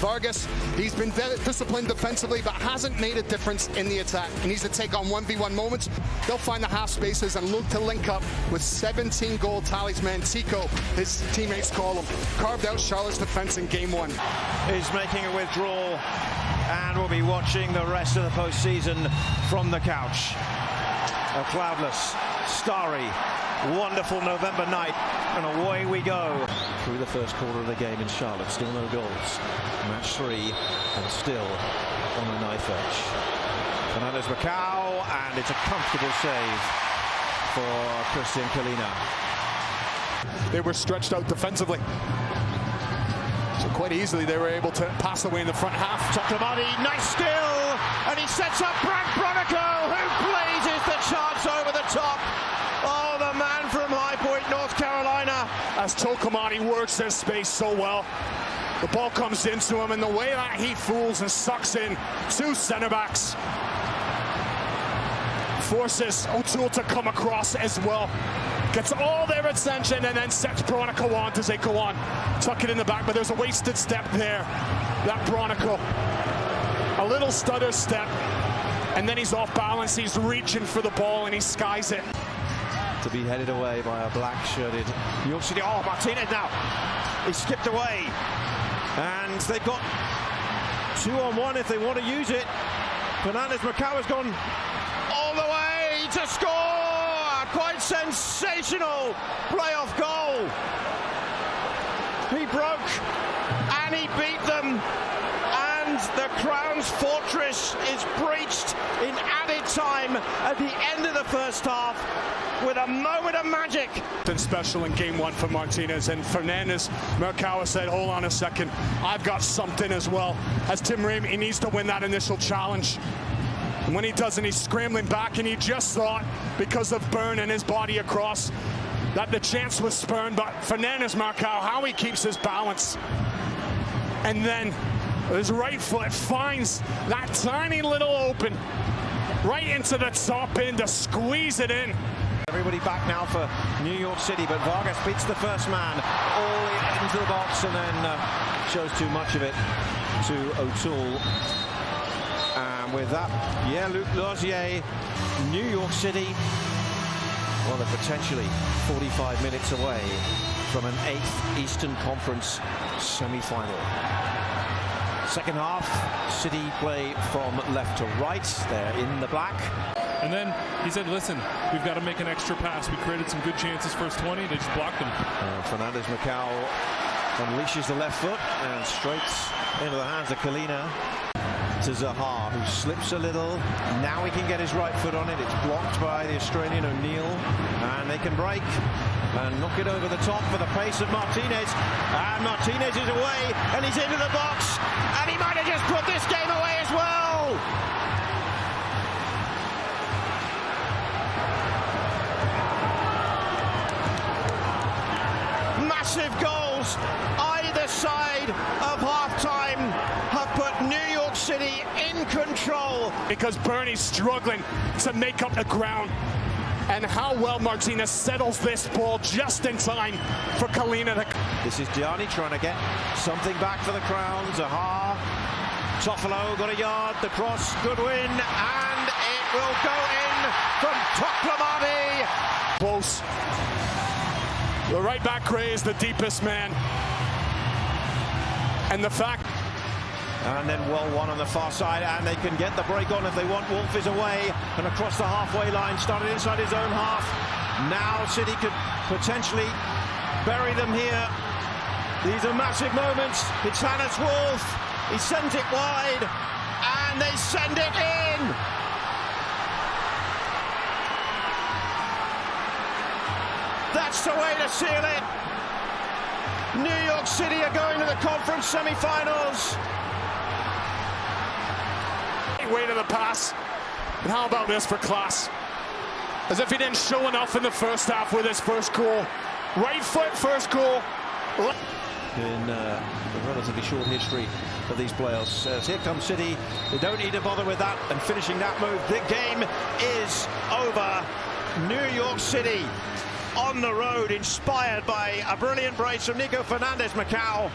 Vargas, he's been disciplined defensively, but hasn't made a difference in the attack. He needs to take on 1v1 moments. They'll find the half spaces and look to link up with 17 goal talisman Tico, his teammates call him. Carved out Charlotte's defense in game one. Is making a withdrawal, and we'll be watching the rest of the postseason from the couch. A cloudless, starry, wonderful November night, and away we go. Through the first quarter of the game in Charlotte, still no goals. Match 3, and still on a knife edge. Fernandez-Macao, and it's a comfortable save for Cristian Kahlina. They were stretched out defensively, so quite easily they were able to pass away in the front half. Toklamati, nice skill, and he sets up Brandt Bronico, who blazes the chance over the top. Oh, the man from High Point, North Carolina. As Toklamati works this space so well, the ball comes into him, and the way that he fools and sucks in two centre backs forces O'Toole to come across as well. Gets all their attention and then sets Bronico on as they go on. Tuck it in the back, but there's a wasted step there. That Bronico, a little stutter step, and then he's off balance. He's reaching for the ball and he skies it. To be headed away by a black-shirted New York City. Oh, Martinez now. He skipped away. And they've got 2-on-1 if they want to use it. Fernandez-Macao has gone all the way to score. A quite sensational playoff goal. He broke and he beat them. And the Crown's fortress is breached in added time at the end of the first half with a moment of magic. Been special in game one for Martinez, and Fernandez-Macao said, hold on a second, I've got something as well. As Tim Ream, he needs to win that initial challenge. And when he doesn't, he's scrambling back, and he just thought, because of Byrne and his body across, that the chance was spurned. But Fernandez-Macao, how he keeps his balance. And then his right foot finds that tiny little open right into the top end to squeeze it in. Everybody back now for New York City, but Vargas beats the first man all into the box and then shows too much of it to O'Toole. And with that, Pierre-Luc Lauzier, New York City, well, they're potentially 45 minutes away from an 8th Eastern Conference semi-final. Second half, City play from left to right. They're in the black. And then he said, listen, we've got to make an extra pass. We created some good chances first 20. They just blocked them. Fernandez-Macao unleashes the left foot and straight into the hands of Kahlina to Zaha, who slips a little. Now he can get his right foot on it. It's blocked by the Australian O'Neill. And they can break and knock it over the top for the pace of Martinez. And Martinez is away and he's into the box. And he might have just put this game away as well. Massive goals either side of halftime have put New York City in control. Because Bernie's struggling to make up the ground. And how well Martinez settles this ball just in time for Kahlina to... This is Gianni trying to get something back for the Crown. Zaha, Toffolo got a yard, the cross, good win, and it will go in from Toklamati. Close. The right back Gray is the deepest man. And the fact... And then well one on the far side, and they can get the break on if they want. Wolf is away and across the halfway line, started inside his own half. Now City could potentially bury them here. These are massive moments. It's Hannes Wolf. He sends it wide, and they send it in. That's the way to seal it. New York City are going to the conference semi-finals. Way to the pass. And how about this for class? As if he didn't show enough in the first half with his first goal. Right foot, first goal. In the relatively short history of these playoffs. As here comes City. They don't need to bother with that and finishing that move. The game is over. New York City on the road, inspired by a brilliant brace from Nico Fernandez-Macao.